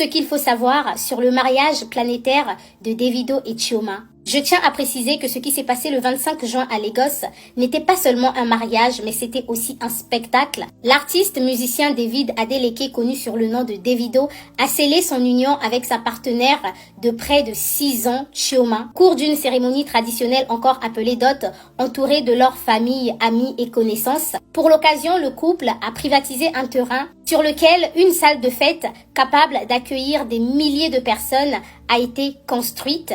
ce qu'il faut savoir sur le mariage planétaire de Davido et Chioma. Je tiens à préciser que ce qui s'est passé le 25 juin à Lagos n'était pas seulement un mariage, mais c'était aussi un spectacle. L'artiste musicien David Adeleke, connu sur le nom de Davido, a scellé son union avec sa partenaire de près de 6 ans, Chioma, au cours d'une cérémonie traditionnelle encore appelée dot, entourée de leur famille, amis et connaissances. Pour l'occasion, le couple a privatisé un terrain sur lequel une salle de fête capable d'accueillir des milliers de personnes a été construite.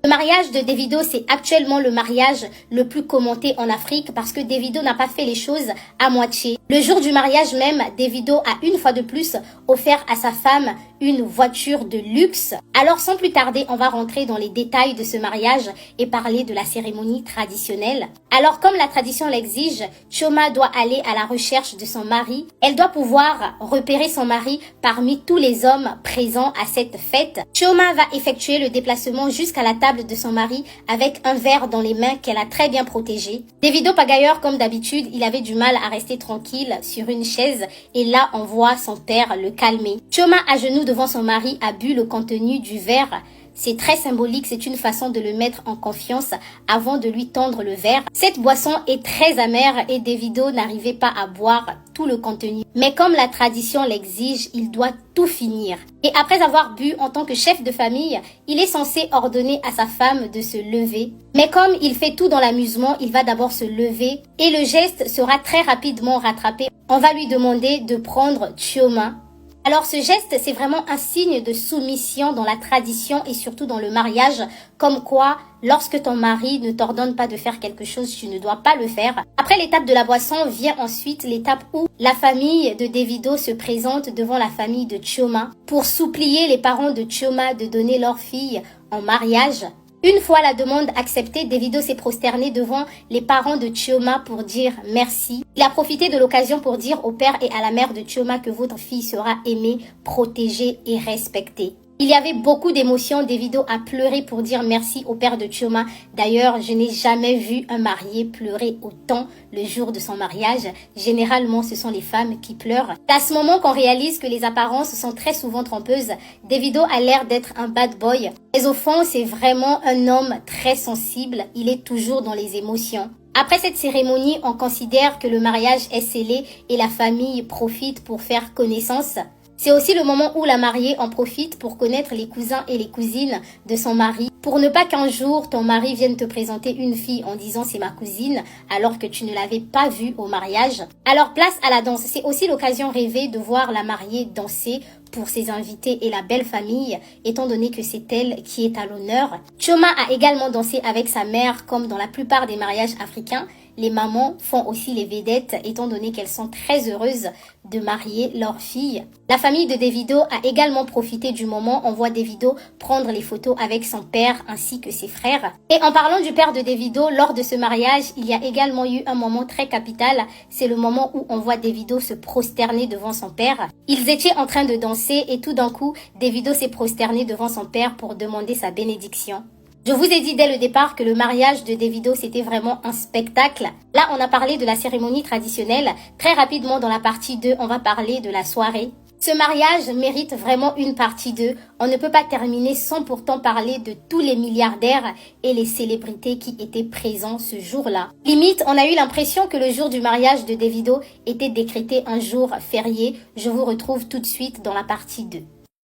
Le mariage de Davido, c'est actuellement le mariage le plus commenté en Afrique parce que Davido n'a pas fait les choses à moitié. Le jour du mariage même, Davido a une fois de plus offert à sa femme une voiture de luxe. Alors sans plus tarder, on va rentrer dans les détails de ce mariage et parler de la cérémonie traditionnelle. Alors comme la tradition l'exige, Chioma doit aller à la recherche de son mari. Elle doit pouvoir repérer son mari parmi tous les hommes présents à cette fête. Chioma va effectuer le déplacement jusqu'à la table de son mari avec un verre dans les mains qu'elle a très bien protégé. Davido pagailleur comme d'habitude, il avait du mal à rester tranquille sur une chaise et là on voit son père le calmer. Chioma à genoux devant son mari a bu le contenu du verre. C'est très symbolique, c'est une façon de le mettre en confiance avant de lui tendre le verre. Cette boisson est très amère et Davido n'arrivait pas à boire tout le contenu. Mais comme la tradition l'exige, il doit tout finir. Et après avoir bu en tant que chef de famille, il est censé ordonner à sa femme de se lever. Mais comme il fait tout dans l'amusement, il va d'abord se lever et le geste sera très rapidement rattrapé. On va lui demander de prendre Chioma. Alors ce geste, c'est vraiment un signe de soumission dans la tradition et surtout dans le mariage, comme quoi lorsque ton mari ne t'ordonne pas de faire quelque chose, tu ne dois pas le faire. Après l'étape de la boisson, vient ensuite l'étape où la famille de Davido se présente devant la famille de Chioma pour supplier les parents de Chioma de donner leur fille en mariage. Une fois la demande acceptée, Davido s'est prosterné devant les parents de Chioma pour dire merci. Il a profité de l'occasion pour dire au père et à la mère de Chioma que votre fille sera aimée, protégée et respectée. Il y avait beaucoup d'émotions. Davido a pleuré pour dire merci au père de Chioma. D'ailleurs, je n'ai jamais vu un marié pleurer autant le jour de son mariage. Généralement, ce sont les femmes qui pleurent. C'est à ce moment qu'on réalise que les apparences sont très souvent trompeuses. Davido a l'air d'être un bad boy. Mais au fond, c'est vraiment un homme très sensible. Il est toujours dans les émotions. Après cette cérémonie, on considère que le mariage est scellé et la famille profite pour faire connaissance. C'est aussi le moment où la mariée en profite pour connaître les cousins et les cousines de son mari, pour ne pas qu'un jour ton mari vienne te présenter une fille en disant c'est ma cousine alors que tu ne l'avais pas vue au mariage. Alors place à la danse, c'est aussi l'occasion rêvée de voir la mariée danser pour ses invités et la belle famille, étant donné que c'est elle qui est à l'honneur. Chioma a également dansé avec sa mère comme dans la plupart des mariages africains. Les mamans font aussi les vedettes étant donné qu'elles sont très heureuses de marier leur fille. La famille de Davido a également profité du moment. On voit Davido prendre les photos avec son père ainsi que ses frères. Et en parlant du père de Davido, lors de ce mariage, il y a également eu un moment très capital. C'est le moment où on voit Davido se prosterner devant son père. Ils étaient en train de danser et tout d'un coup, Davido s'est prosterné devant son père pour demander sa bénédiction. Je vous ai dit dès le départ que le mariage de Davido, c'était vraiment un spectacle. Là, on a parlé de la cérémonie traditionnelle. Très rapidement, dans la partie 2, on va parler de la soirée. Ce mariage mérite vraiment une partie 2. On ne peut pas terminer sans pourtant parler de tous les milliardaires et les célébrités qui étaient présents ce jour-là. Limite, on a eu l'impression que le jour du mariage de Davido était décrété un jour férié. Je vous retrouve tout de suite dans la partie 2.